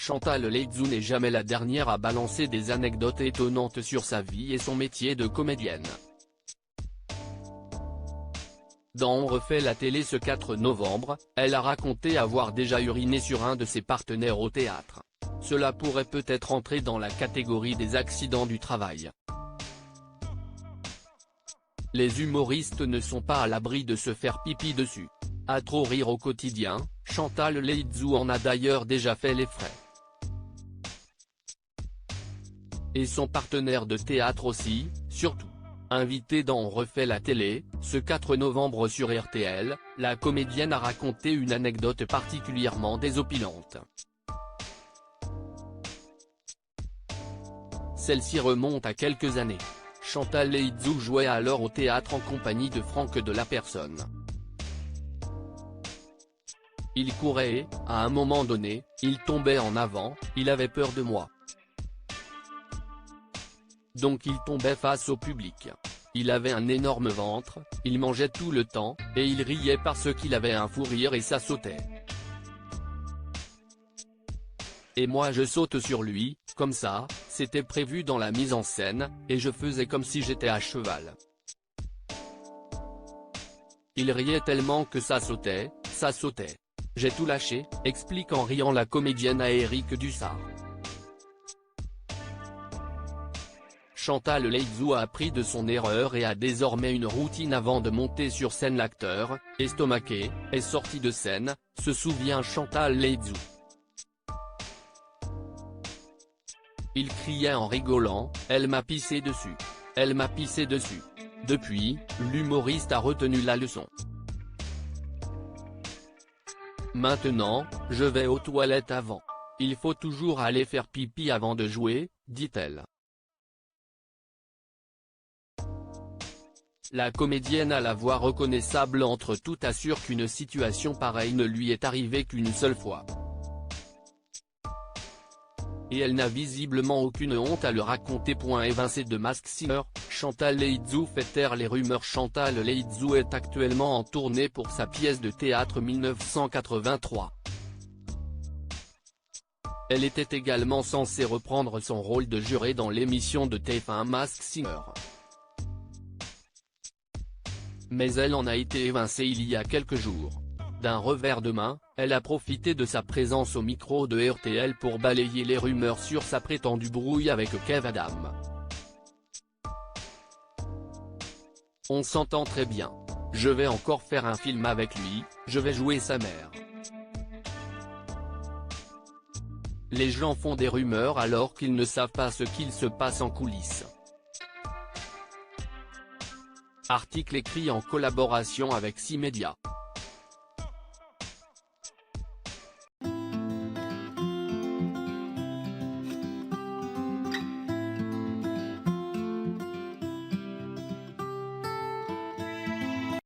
Chantal Laizou n'est jamais la dernière à balancer des anecdotes étonnantes sur sa vie et son métier de comédienne. Dans On refait la télé ce 4 novembre, elle a raconté avoir déjà uriné sur un de ses partenaires au théâtre. Cela pourrait peut-être entrer dans la catégorie des accidents du travail. Les humoristes ne sont pas à l'abri de se faire pipi dessus. À trop rire au quotidien, Chantal Laizou en a d'ailleurs déjà fait les frais. Et son partenaire de théâtre aussi, surtout. Invitée dans On refait la télé, ce 4 novembre sur RTL, la comédienne a raconté une anecdote particulièrement désopilante. Celle-ci remonte à quelques années. Chantal Laizou jouait alors au théâtre en compagnie de Franck de la Personne. Il courait et, à un moment donné, il tombait en avant, il avait peur de moi. Donc il tombait face au public. Il avait un énorme ventre, il mangeait tout le temps, et il riait parce qu'il avait un fou rire et ça sautait. Et moi je saute sur lui, comme ça, c'était prévu dans la mise en scène, et je faisais comme si j'étais à cheval. Il riait tellement que ça sautait, ça sautait. J'ai tout lâché, explique en riant la comédienne à Éric Dussart. Chantal Laizou a appris de son erreur et a désormais une routine avant de monter sur scène. L'acteur, estomaqué, est sorti de scène, se souvient Chantal Laizou. Il criait en rigolant, « Elle m'a pissé dessus. Elle m'a pissé dessus. » Depuis, l'humoriste a retenu la leçon. Maintenant, je vais aux toilettes avant. Il faut toujours aller faire pipi avant de jouer, dit-elle. La comédienne à la voix reconnaissable entre tout assure qu'une situation pareille ne lui est arrivée qu'une seule fois. Et elle n'a visiblement aucune honte à le raconter. Évincé de Masked Singer, Chantal Laizou fait taire les rumeurs. Chantal Laizou est actuellement en tournée pour sa pièce de théâtre 1983. Elle était également censée reprendre son rôle de juré dans l'émission de TF1 Masked Singer. Mais elle en a été évincée il y a quelques jours. D'un revers de main, elle a profité de sa présence au micro de RTL pour balayer les rumeurs sur sa prétendue brouille avec Kev Adams. On s'entend très bien. Je vais encore faire un film avec lui, je vais jouer sa mère. Les gens font des rumeurs alors qu'ils ne savent pas ce qu'il se passe en coulisses. Article écrit en collaboration avec 6 médias.